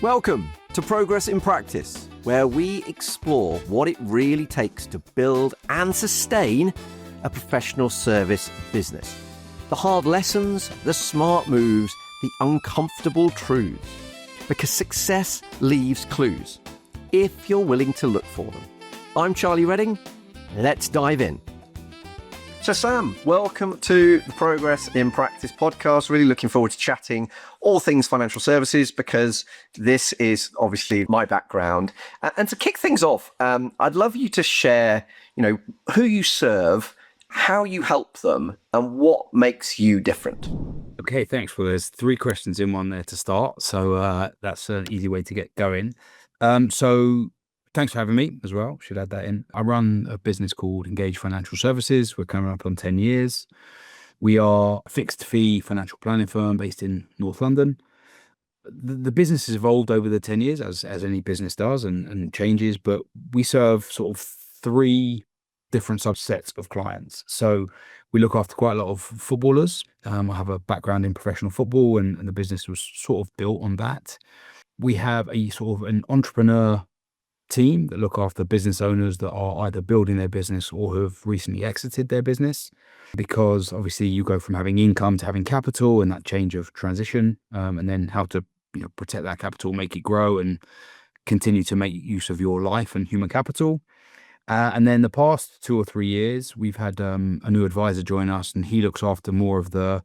Welcome to Progress in Practice, where we explore what it really takes to build and sustain a professional service business. The hard lessons, the smart moves, the uncomfortable truths. Because success leaves clues, if you're willing to look for them. I'm Charlie Redding. Let's dive in. So Sam, welcome to the Progress in Practice podcast. Really looking forward to chatting all things financial services because this is obviously my background. And to kick things off, I'd love you to share, who you serve, how you help them, and what makes you different. Okay, thanks. Well, there's 3 questions in one there to start. So that's an easy way to get going. So thanks for having me as well. Should add that in. I run a business called Engage Financial Services. We're coming up on 10 years. We are a fixed fee financial planning firm based in North London. The business has evolved over the 10 years as any business does and changes, but we serve sort of 3 different subsets of clients. So we look after quite a lot of footballers. I have a background in professional football and the business was sort of built on that. We have a sort of an entrepreneur team that look after business owners that are either building their business or who have recently exited their business, because obviously you go from having income to having capital and that change of transition, and then how to protect that capital, make it grow and continue to make use of your life and human capital. And then the past 2 or 3 years, we've had a new advisor join us, and he looks after more of the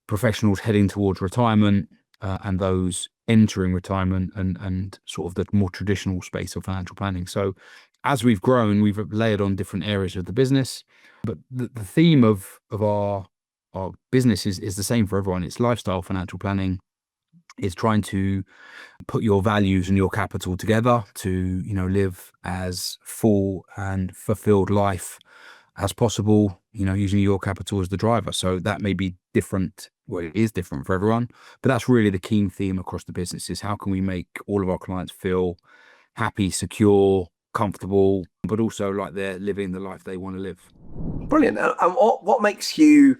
professionals heading towards retirement and those entering retirement and sort of the more traditional space of financial planning. So as we've grown, we've layered on different areas of the business. But the theme of our business is the same for everyone. It's lifestyle financial planning. It's trying to put your values and your capital together to, live as full and fulfilled life as possible, using your capital as the driver. So that may be different. Well, it is different for everyone, but that's really the key theme across the business is how can we make all of our clients feel happy, secure, comfortable, but also like they're living the life they want to live. Brilliant. And what makes you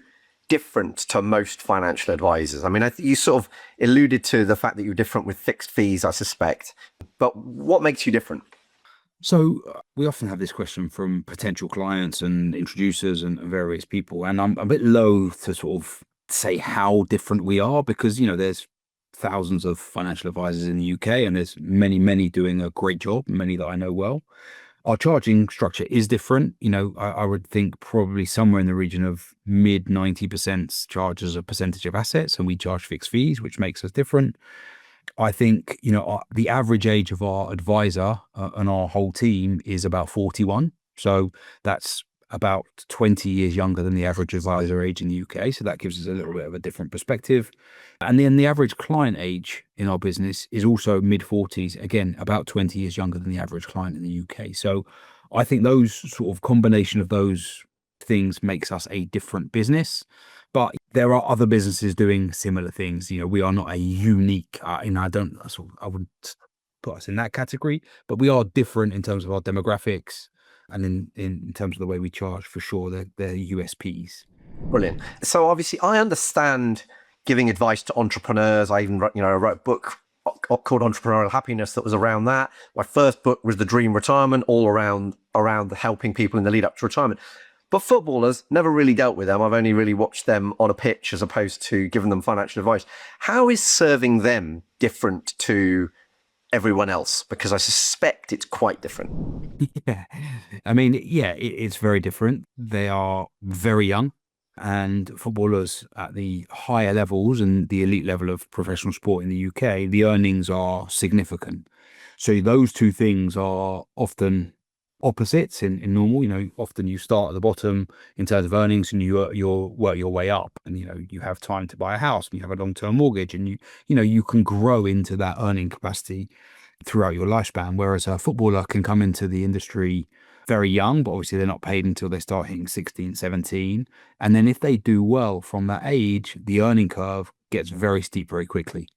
different to most financial advisors? I mean, I think you sort of alluded to the fact that you're different with fixed fees, I suspect, but what makes you different? So we often have this question from potential clients and introducers and various people, and I'm a bit loath to sort of say how different we are because, there's thousands of financial advisors in the UK and there's many doing a great job, many that I know well. Our charging structure is different. I would think probably somewhere in the region of mid 90% charge as a percentage of assets, and we charge fixed fees, which makes us different. I think, the average age of our advisor and our whole team is about 41. So that's about 20 years younger than the average advisor age in the UK. So that gives us a little bit of a different perspective. And then the average client age in our business is also mid 40s, again, about 20 years younger than the average client in the UK. So I think those sort of combination of those things makes us a different business. But there are other businesses doing similar things. We are not a unique, I wouldn't put us in that category, but we are different in terms of our demographics and in terms of the way we charge, for sure. They're USPs. Brilliant. So obviously I understand giving advice to entrepreneurs. I even wrote a book called Entrepreneurial Happiness that was around that. My first book was The Dream Retirement, all around the helping people in the lead up to retirement. But footballers, never really dealt with them. I've only really watched them on a pitch as opposed to giving them financial advice. How is serving them different to everyone else? Because I suspect it's quite different. Yeah. I mean, it's very different. They are very young, and footballers at the higher levels and the elite level of professional sport in the UK, the earnings are significant. So those 2 things are often opposites in normal. Often you start at the bottom in terms of earnings and you work your way up, and you have time to buy a house and you have a long-term mortgage, and you can grow into that earning capacity throughout your lifespan, whereas a footballer can come into the industry very young, but obviously they're not paid until they start hitting 16, 17. And then if they do well from that age, the earning curve gets very steep very quickly.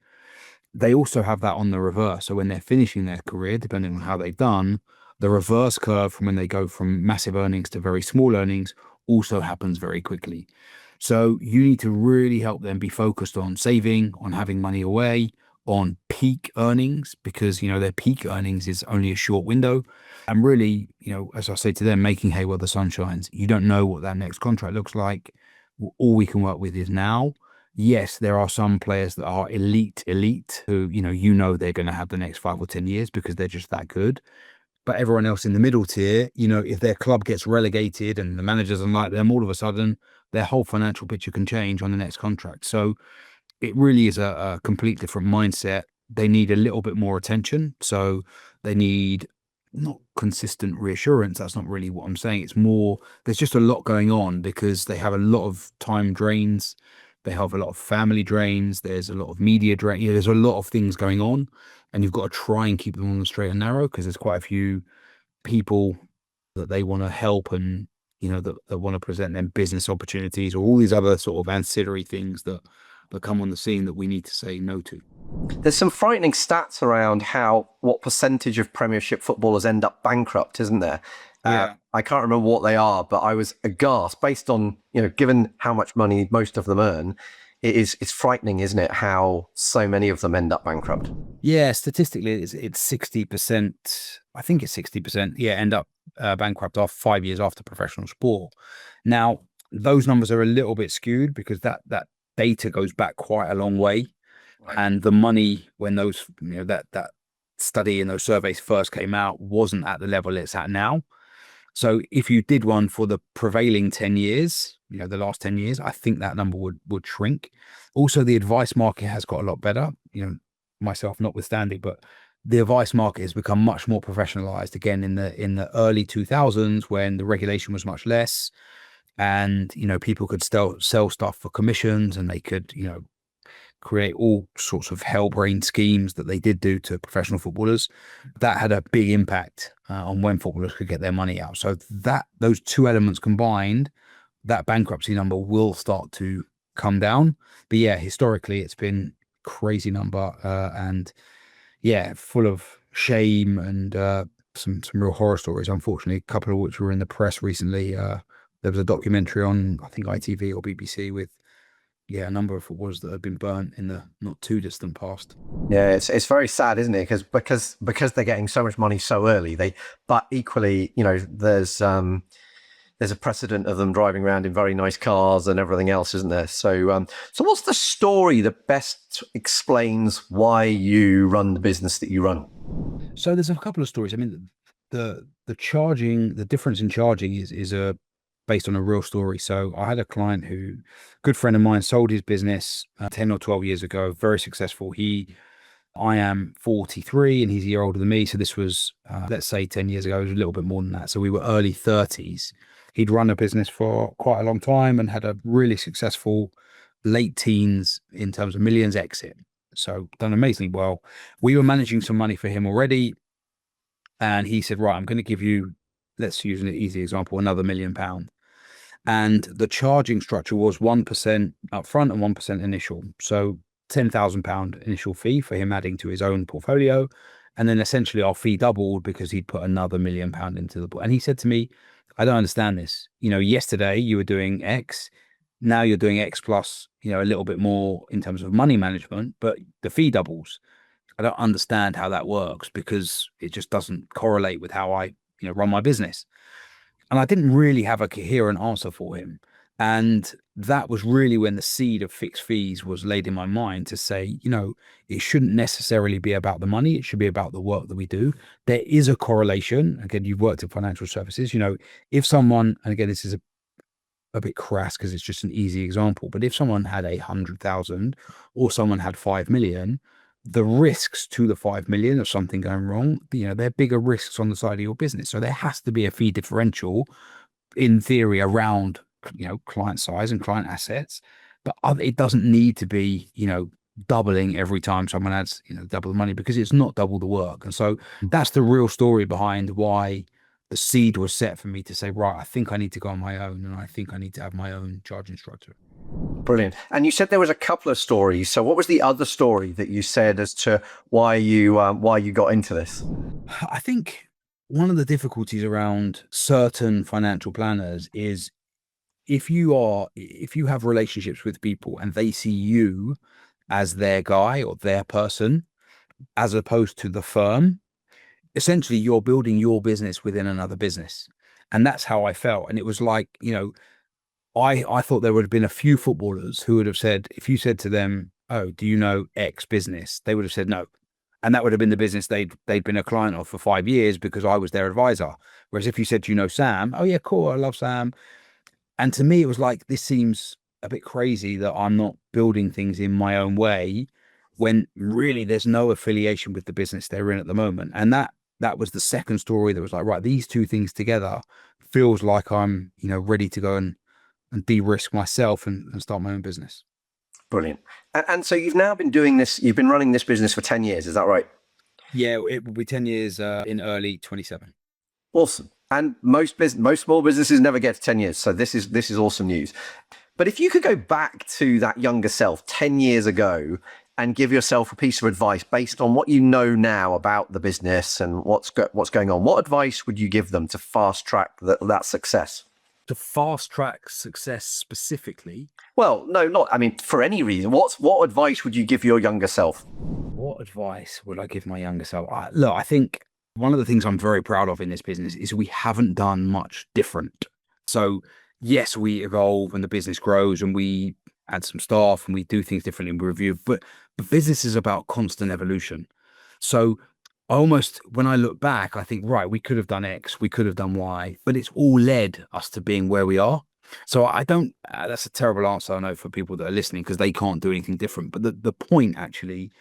They also have that on the reverse. So when they're finishing their career, depending on how they've done, the reverse curve from when they go from massive earnings to very small earnings also happens very quickly. So you need to really help them be focused on saving, on having money away, on peak earnings because, their peak earnings is only a short window. And really, as I say to them, making hay while the sun shines, you don't know what that next contract looks like. All we can work with is now. Yes, there are some players that are elite who, they're going to have the next 5 or 10 years because they're just that good. But everyone else in the middle tier, if their club gets relegated and the manager doesn't like them, all of a sudden their whole financial picture can change on the next contract. So it really is a complete different mindset. They need a little bit more attention. So they need not consistent reassurance. That's not really what I'm saying. It's more, there's just a lot going on because they have a lot of time drains. They have a lot of family drains. There's a lot of media drain. There's a lot of things going on, and you've got to try and keep them on the straight and narrow because there's quite a few people that they want to help and, that want to present them business opportunities or all these other sort of ancillary things that come on the scene that we need to say no to. There's some frightening stats around what percentage of Premiership footballers end up bankrupt, isn't there? Yeah. I can't remember what they are, but I was aghast based on, given how much money most of them earn. It's frightening, isn't it, how so many of them end up bankrupt? Yeah, statistically, it's 60%. I think it's 60%. Yeah, end up bankrupt after 5 years after professional sport. Now, those numbers are a little bit skewed because that data goes back quite a long way. Right. And the money when those, that study and those surveys first came out wasn't at the level it's at now. So if you did one for the prevailing 10 years, the last 10 years, I think that number would shrink. Also, the advice market has got a lot better, myself notwithstanding, but the advice market has become much more professionalized again in the early 2000s when the regulation was much less and, people could sell stuff for commissions and they could, create all sorts of hell-brained schemes that they did do to professional footballers. That had a big impact on when footballers could get their money out. So those two elements combined, that bankruptcy number will start to come down. But yeah, historically, it's been crazy number and yeah, full of shame and some real horror stories, unfortunately, a couple of which were in the press recently. There was a documentary on, I think, ITV or BBC with a number of footballers that have been burnt in the not too distant past. Yeah, it's very sad, isn't it? Because they're getting so much money so early. But equally, there's a precedent of them driving around in very nice cars and everything else, isn't there? So what's the story that best explains why you run the business that you run? So there's a couple of stories. I mean, the difference in charging is based on a real story. So I had a client good friend of mine, sold his business 10 or 12 years ago, very successful. I am 43 and he's a year older than me. So this was, let's say 10 years ago, it was a little bit more than that. So we were early 30s. He'd run a business for quite a long time and had a really successful late teens in terms of millions exit. So done amazingly well. We were managing some money for him already. And he said, right, I'm going to give you, let's use an easy example, another £1 million. And the charging structure was 1% upfront and 1% initial. So £10,000 initial fee for him adding to his own portfolio. And then essentially our fee doubled because he'd put another £1 million into the pool. And he said to me, I don't understand this. Yesterday you were doing X. Now you're doing X plus, a little bit more in terms of money management, but the fee doubles. I don't understand how that works because it just doesn't correlate with how I, run my business. And I didn't really have a coherent answer for him. And that was really when the seed of fixed fees was laid in my mind to say, it shouldn't necessarily be about the money. It should be about the work that we do. There is a correlation. Again, you've worked in financial services, if someone, and again, this is a bit crass because it's just an easy example, but if someone had 100,000 or someone had 5 million, the risks to the 5 million of something going wrong, they're bigger risks on the side of your business. So there has to be a fee differential in theory around, client size and client assets, but it doesn't need to be, doubling every time someone adds, double the money because it's not double the work. And so that's the real story behind why the seed was set for me to say, right, I think I need to go on my own and I think I need to have my own charging structure. Brilliant. And you said there was a couple of stories. So what was the other story that you said as to why you got into this? I think one of the difficulties around certain financial planners is if you have relationships with people and they see you as their guy or their person, as opposed to the firm, essentially you're building your business within another business. And that's how I felt. And it was like, I thought there would have been a few footballers who would have said, if you said to them, "Oh, do you know X business?" They would have said no. And that would have been the business they'd been a client of for 5 years because I was their advisor. Whereas if you said, "Do you know Sam?" "Oh yeah, cool. I love Sam." And to me, it was like, this seems a bit crazy that I'm not building things in my own way when really there's no affiliation with the business they're in at the moment. And that was the second story that was like, right, these two things together feels like I'm, ready to go and de-risk myself and start my own business. Brilliant. And so you've now been doing this, you've been running this business for 10 years, is that right? Yeah, it will be 10 years in early 27. Awesome. And most small businesses never get to 10 years. So this is awesome news. But if you could go back to that younger self 10 years ago and give yourself a piece of advice based on what you know now about the business and what's going on, what advice would you give them to fast track that success? To fast track success specifically? Well, no, not, I mean, for any reason. What advice would you give your younger self? What advice would I give my younger self? Look, I think one of the things I'm very proud of in this business is we haven't done much different. So yes, we evolve and the business grows and we add some staff and we do things differently and we review, but business is about constant evolution. So when I look back, I think, right, we could have done X, we could have done Y, but it's all led us to being where we are. So I don't, that's a terrible answer, I know, for people that are listening because they can't do anything different. But the point actually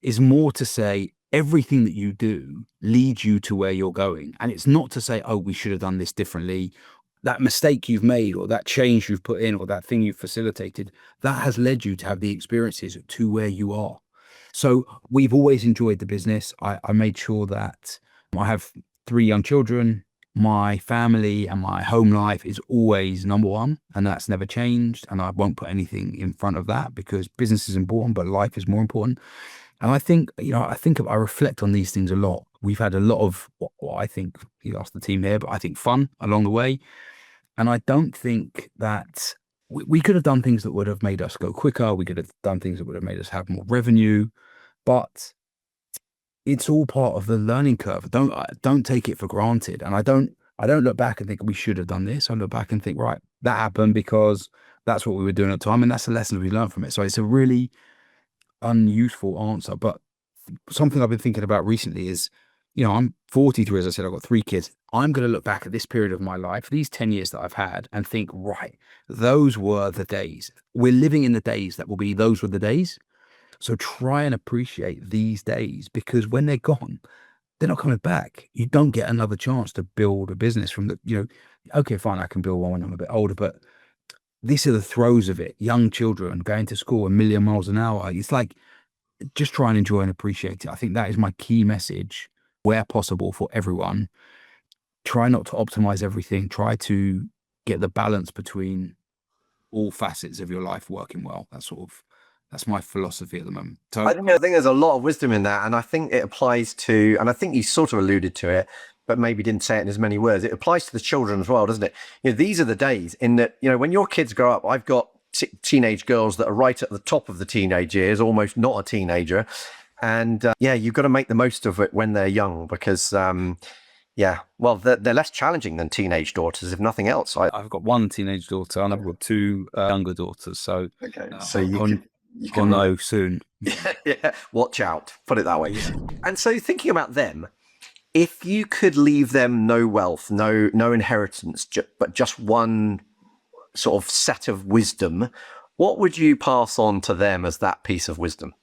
is more to say everything that you do leads you to where you're going. And it's not to say, oh, we should have done this differently. That mistake you've made or that change you've put in or that thing you've facilitated, that has led you to have the experiences to where you are. So we've always enjoyed the business. I made sure that I have 3 young children. My family and my home life is always number one, and that's never changed. And I won't put anything in front of that because business is important, but life is more important. And I think, I reflect on these things a lot. We've had a lot of what I think, you asked the team here, but I think fun along the way. And I don't think that we could have done things that would have made us go quicker. We could have done things that would have made us have more revenue, but it's all part of the learning curve. Don't take it for granted. And I don't look back and think we should have done this. I look back and think, right, that happened because that's what we were doing at the time. And that's the lesson we learned from it. So it's a really unuseful answer, but something I've been thinking about recently is, I'm 43, as I said, I've got 3 kids. I'm going to look back at this period of my life, these 10 years that I've had, and think, right, those were the days. We're living in the days that will be, those were the days. So try and appreciate these days because when they're gone, they're not coming back. You don't get another chance to build a business from okay, fine, I can build one when I'm a bit older, but these are the throes of it. Young children going to school a million miles an hour. It's like, just try and enjoy and appreciate it. I think that is my key message where possible for everyone. Try not to optimize everything. Try to get the balance between all facets of your life working well. That's my philosophy at the moment. So I think there's a lot of wisdom in that. And I think it applies to, and I think you sort of alluded to it, but maybe didn't say it in as many words. It applies to the children as well, doesn't it? These are the days in that, when your kids grow up, I've got teenage girls that are right at the top of the teenage years, almost not a teenager. And you've got to make the most of it when they're young because, they're less challenging than teenage daughters, if nothing else. I've got 1 teenage daughter and I've got 2 younger daughters. So, okay. So you can know soon. Yeah, watch out, put it that way. And so thinking about them, if you could leave them no wealth, no inheritance, but just one sort of set of wisdom, what would you pass on to them as that piece of wisdom?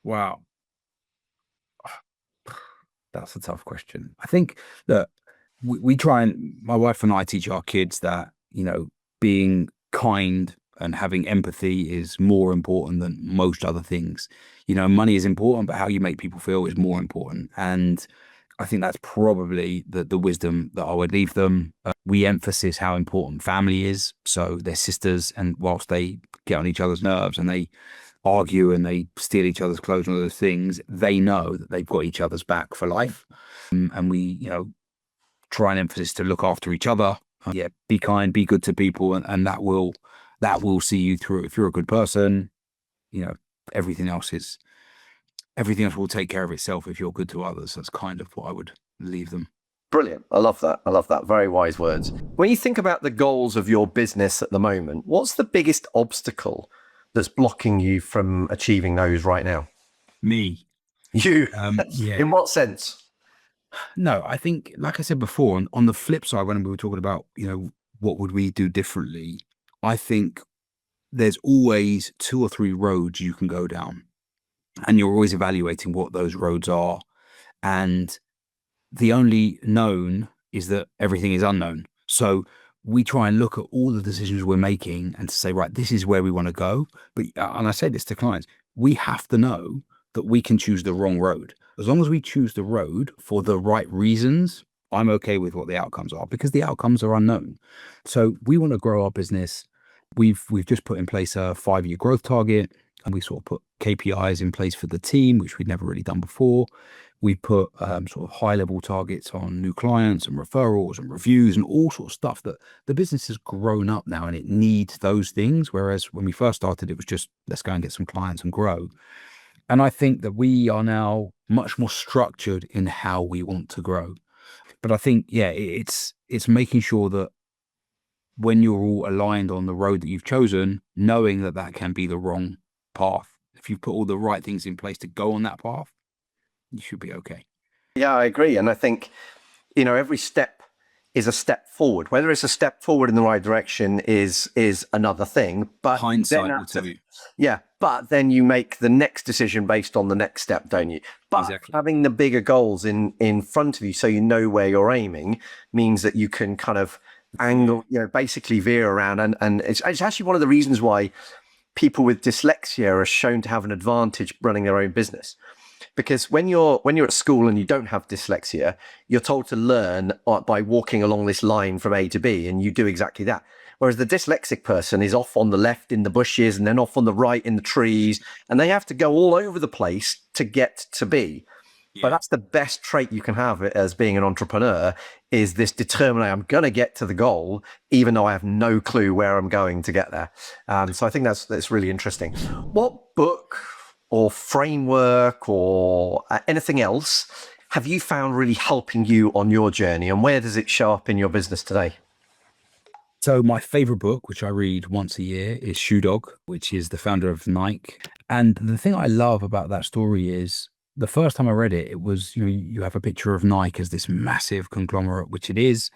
Wow. That's a tough question. I think that we try and, my wife and I teach our kids that, being kind and having empathy is more important than most other things. Money is important, but how you make people feel is more important. And I think that's probably the wisdom that I would leave them. We emphasize how important family is. So they're sisters, and whilst they get on each other's nerves and they argue and they steal each other's clothes and all those things, they know that they've got each other's back for life. And we, try and emphasize to look after each other. Be kind, be good to people, and that will see you through. If you're a good person, everything else will take care of itself if you're good to others. That's kind of what I would leave them. Brilliant. I love that. I love that. Very wise words. When you think about the goals of your business at the moment, what's the biggest obstacle that's blocking you from achieving those right now? Me. You? Yeah. In what sense? No, I think, like I said before, on the flip side, when we were talking about, what would we do differently? I think there's always 2 or 3 roads you can go down, and you're always evaluating what those roads are. And the only known is that everything is unknown. So we try and look at all the decisions we're making and to say, right, this is where we want to go. But, and I say this to clients, we have to know that we can choose the wrong road. As long as we choose the road for the right reasons, I'm okay with what the outcomes are, because the outcomes are unknown. So we want to grow our business. We've just put in place a 5-year growth target, and we sort of put KPIs in place for the team, which we'd never really done before. We put sort of high-level targets on new clients and referrals and reviews and all sorts of stuff that the business has grown up now, and it needs those things. Whereas when we first started, it was just, let's go and get some clients and grow. And I think that we are now much more structured in how we want to grow. But I think, yeah, it's making sure that when you're all aligned on the road that you've chosen, knowing that that can be the wrong path. If you put all the right things in place to go on that path, you should be okay. Yeah, I agree. And I think, every step is a step forward. Whether it's a step forward in the right direction is another thing. But hindsight will tell you. Yeah, but then you make the next decision based on the next step, don't you? But Exactly. Having the bigger goals in front of you, so you know where you're aiming, means that you can kind of angle, basically veer around. And it's actually one of the reasons why people with dyslexia are shown to have an advantage running their own business. Because when you're at school and you don't have dyslexia, you're told to learn by walking along this line from A to B, and you do exactly that. Whereas the dyslexic person is off on the left in the bushes and then off on the right in the trees, and they have to go all over the place to get to B. Yeah. But that's the best trait you can have as being an entrepreneur, is this determination. I'm going to get to the goal, even though I have no clue where I'm going to get there. So I think that's really interesting. What book or framework or anything else have you found really helping you on your journey, and where does it show up in your business today? So my favorite book, which I read once a year, is Shoe Dog, which is the founder of Nike. And the thing I love about that story is, the first time I read it, it was, you have a picture of Nike as this massive conglomerate, which it is,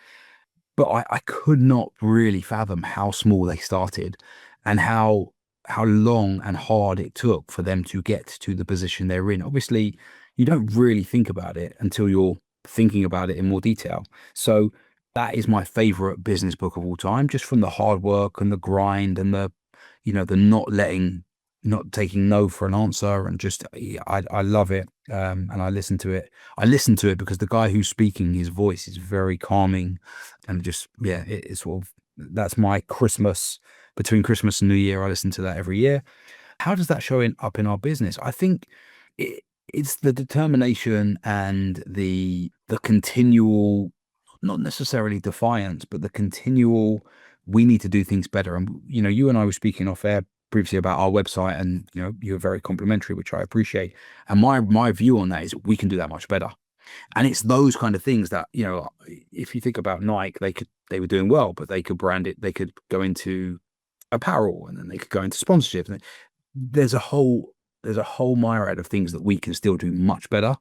but I could not really fathom how small they started and how long and hard it took for them to get to the position they're in. Obviously, you don't really think about it until you're thinking about it in more detail. So that is my favorite business book of all time, just from the hard work and the grind and the not taking no for an answer. And just, I love it. And I listen to it. I listen to it because the guy who's speaking, his voice is very calming, and just, yeah, it's sort of, that's my Christmas. Between Christmas and New Year, I listen to that every year. How does that show up in our business? I think it's the determination and the continual, not necessarily defiance, but the continual, we need to do things better. And, you and I were speaking off air previously about our website, and, you were very complimentary, which I appreciate. And my view on that is we can do that much better. And it's those kind of things that, if you think about Nike, they were doing well, but they could brand it, they could go into apparel, and then they could go into sponsorship. And there's a whole myriad of things that we can still do much better.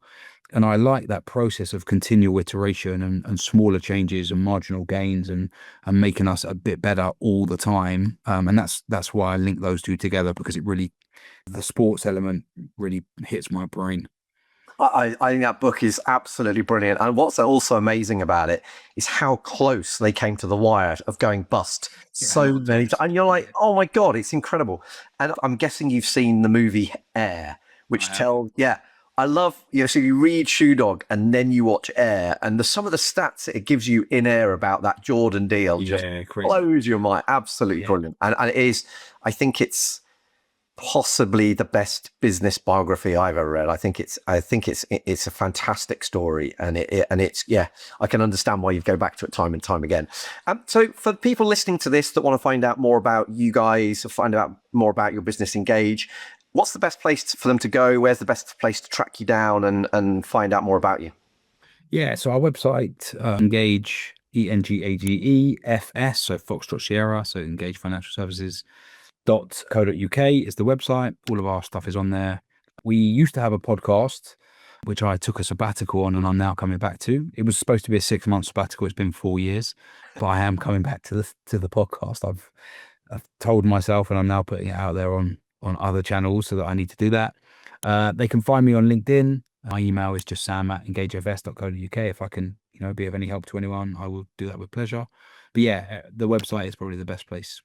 And I like that process of continual iteration and smaller changes and marginal gains and making us a bit better all the time. And that's why I link those two together, because it really, the sports element really hits my brain. I think that book is absolutely brilliant. And what's also amazing about it is how close they came to the wire of going bust so many times. And you're like, oh my God, it's incredible. And I'm guessing you've seen the movie Air, which I love, so you read Shoe Dog and then you watch Air, and some of the stats it gives you in Air about that Jordan deal just blows your mind. Absolutely brilliant. And it is, I think it's possibly the best business biography I've ever read. I think it's a fantastic story, and it's I can understand why you go back to it time and time again. So for people listening to this that want to find out more about you guys, or find out more about your business, Engage, What's the best place for them to go? Where's the best place to track you down and find out more about you? Yeah, so our website, Engage, ENGAGEFS, so Foxtrot Sierra, so Engage Financial Services.co.uk is the website. All of our stuff is on there. We used to have a podcast, which I took a sabbatical on and I'm now coming back to. It was supposed to be a 6-month sabbatical. It's been 4 years, but I am coming back to the podcast. I've told myself, and I'm now putting it out there on other channels so that I need to do that. They can find me on LinkedIn. My email is just sam@engagefs.co.uk. If I can, be of any help to anyone, I will do that with pleasure. But yeah, the website is probably the best place.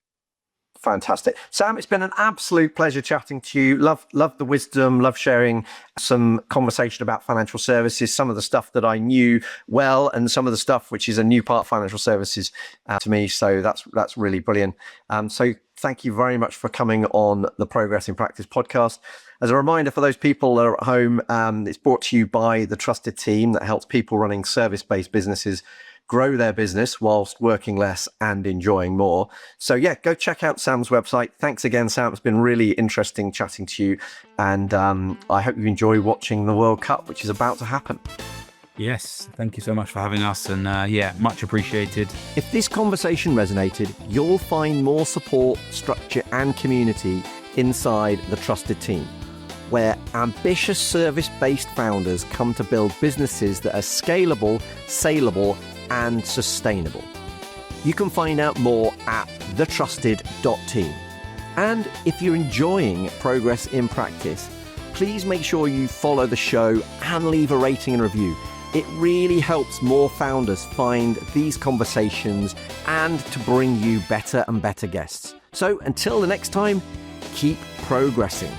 Fantastic. Sam, it's been an absolute pleasure chatting to you. Love the wisdom, love sharing some conversation about financial services, some of the stuff that I knew well and some of the stuff which is a new part of financial services to me. So that's really brilliant. So thank you very much for coming on the Progress in Practice podcast. As a reminder for those people that are at home, it's brought to you by the trusted team that helps people running service-based businesses grow their business whilst working less and enjoying more. So yeah, go check out Sam's website. Thanks again, Sam. It's been really interesting chatting to you. And I hope you enjoy watching the World Cup, which is about to happen. Yes, thank you so much for having us. And much appreciated. If this conversation resonated, you'll find more support, structure and community inside the trusted team, where ambitious service-based founders come to build businesses that are scalable, saleable, and sustainable. You can find out more at thetrusted.team. And if you're enjoying Progress in Practice, please make sure you follow the show and leave a rating and review. It really helps more founders find these conversations and to bring you better and better guests. So until the next time, keep progressing.